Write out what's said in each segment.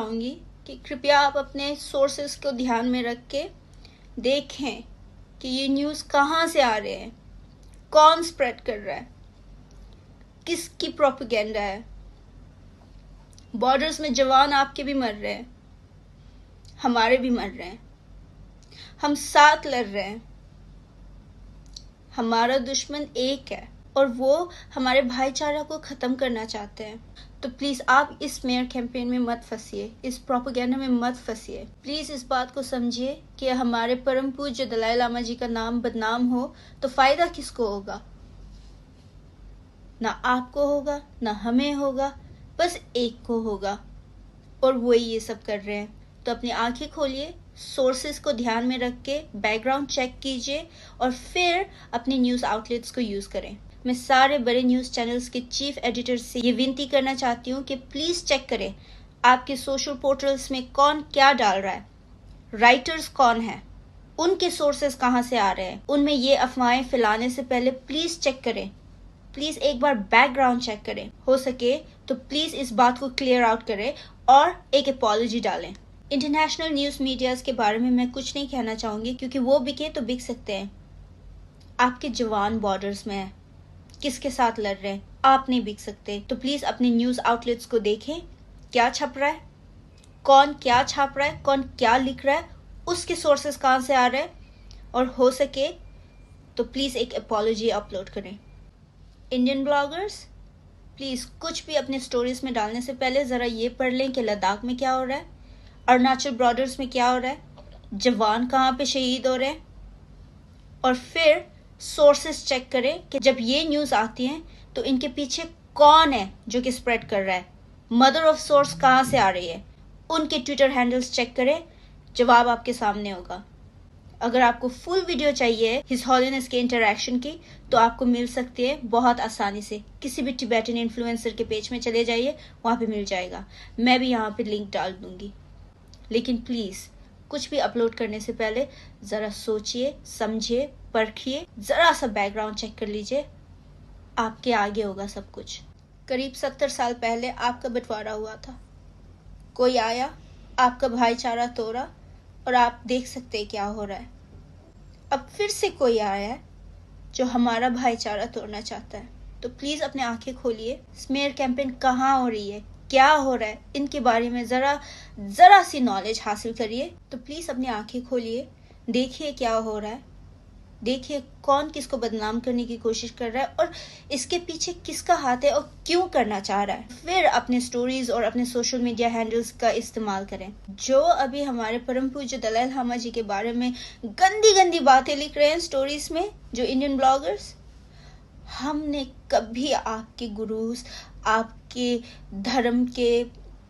चाहूँगी कि कृपया आप अपने सोर्सेस को ध्यान में रख के देखें कि ये न्यूज़ कहाँ से आ रहे हैं, कौन स्प्रेड कर रहा है, किसकी प्रोपेगेंडा है। बॉर्डर्स में जवान आपके भी मर रहे हैं, हमारे भी मर रहे हैं, हम साथ लड़ रहे हैं। हमारा दुश्मन एक है और वो हमारे भाईचारा को ख़त्म करना चाहते हैं। तो प्लीज़ आप इस स्मेयर कैंपेन में मत फंसिए, इस प्रोपेगेंडा में मत फंसिए। प्लीज़ इस बात को समझिए कि हमारे परम पूज्य दलाई लामा जी का नाम बदनाम हो तो फ़ायदा किसको होगा? ना आपको होगा, ना हमें होगा, बस एक को होगा, और वही ये सब कर रहे हैं। तो अपनी आंखें खोलिए, सोर्सेस को ध्यान में रख के बैकग्राउंड चेक कीजिए और फिर अपने न्यूज़ आउटलेट्स को यूज़ करें। मैं सारे बड़े न्यूज़ चैनल्स के चीफ एडिटर से ये विनती करना चाहती हूँ कि प्लीज़ चेक करें आपके सोशल पोर्टल्स में कौन क्या डाल रहा है, राइटर्स कौन है, उनके सोर्सेस कहाँ से आ रहे हैं। उनमें ये अफवाहें फैलाने से पहले प्लीज़ चेक करें, प्लीज़ एक बार बैकग्राउंड चेक करें। हो सके तो प्लीज़ इस बात को क्लियर आउट करें और एक अपॉलॉजी डालें। इंटरनेशनल न्यूज़ मीडियाज़ के बारे में मैं कुछ नहीं कहना चाहूँगी क्योंकि वो बिके तो बिक सकते हैं। आपके जवान बॉर्डर्स में हैं, किसके साथ लड़ रहे हैं, आप नहीं बिक सकते। तो प्लीज़ अपने न्यूज़ आउटलेट्स को देखें, क्या छप रहा है, कौन क्या छाप रहा है, कौन क्या लिख रहा है, उसके सोर्सेस कहाँ से आ रहे हैं, और हो सके तो प्लीज़ एक अपॉलॉजी अपलोड करें। इंडियन ब्लॉगर्स, प्लीज़ कुछ भी अपने स्टोरीज में डालने से पहले ज़रा ये पढ़ लें कि लद्दाख में क्या हो रहा है, अरुणाचल बॉर्डर्स में क्या हो रहा है, जवान कहाँ पे शहीद हो रहे हैं, और फिर सोर्सेस चेक करें कि जब ये न्यूज़ आती हैं तो इनके पीछे कौन है जो कि स्प्रेड कर रहा है, मदर ऑफ सोर्स कहाँ से आ रही है, उनके ट्विटर हैंडल्स चेक करें, जवाब आपके सामने होगा। अगर आपको फुल वीडियो चाहिए हिज हॉलीनेस के इंटरैक्शन की तो आपको मिल सकती है बहुत आसानी से। किसी भी टिबेटन इन्फ्लुएंसर के पेज में चले जाइए, वहाँ पे मिल जाएगा। मैं भी यहाँ पे लिंक डाल दूँगी। लेकिन प्लीज़ कुछ भी अपलोड करने से पहले ज़रा सोचिए, समझिए, परखिए, ज़रा सा बैकग्राउंड चेक कर लीजिए, आपके आगे होगा सब कुछ। करीब 70 साल पहले आपका बंटवारा हुआ था, कोई आया, आपका भाईचारा तोड़ा, और आप देख सकते हैं क्या हो रहा है। अब फिर से कोई आया है जो हमारा भाईचारा तोड़ना चाहता है। तो प्लीज़ अपने आंखें खोलिए, स्मेयर कैंपेन कहाँ हो रही है, क्या हो रहा है, इनके बारे में ज़रा सी नॉलेज हासिल करिए। तो प्लीज़ अपनी आंखें खोलिए, देखिए क्या हो रहा है, देखिए कौन किसको बदनाम करने की कोशिश कर रहा है और इसके पीछे किसका हाथ है और क्यों करना चाह रहा है। फिर अपने स्टोरीज और अपने सोशल मीडिया हैंडल्स का इस्तेमाल करें। जो अभी हमारे परम पूज्य दलाई लामा जी के बारे में गंदी गंदी बातें लिख रहे हैं स्टोरीज में, जो इंडियन ब्लॉगर्स, हमने कभी आपके गुरुज, आपके धर्म के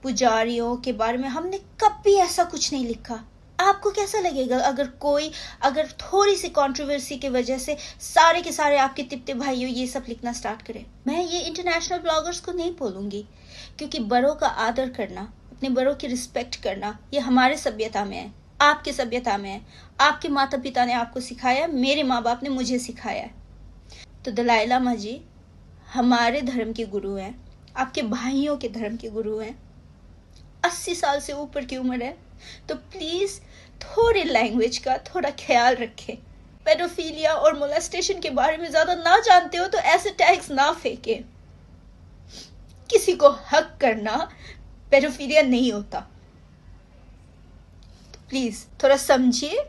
पुजारियों के बारे में हमने कभी ऐसा कुछ नहीं लिखा। आपको कैसा लगेगा अगर थोड़ी सी कंट्रोवर्सी की वजह से सारे के सारे आपके तिप्ते भाइयों ये सब लिखना स्टार्ट करें? मैं ये इंटरनेशनल ब्लॉगर्स को नहीं बोलूंगी, क्योंकि बड़ों का आदर करना, अपने बड़ों की रिस्पेक्ट करना, ये हमारे सभ्यता में है, आपकी सभ्यता में है। आपके माता पिता ने आपको सिखाया, मेरे माँ बाप ने मुझे सिखाया है। तो दलाई लामा जी हमारे धर्म के गुरु हैं, आपके भाइयों के धर्म के गुरु हैं, 80 साल से ऊपर की उम्र है। तो प्लीज़ थोड़े लैंग्वेज का थोड़ा ख्याल रखें। पेडोफिलिया और मोलेस्टेशन के बारे में ज़्यादा ना जानते हो तो ऐसे टैग्स ना फेंके। किसी को हक करना पेडोफिलिया नहीं होता। तो प्लीज़ थोड़ा समझिए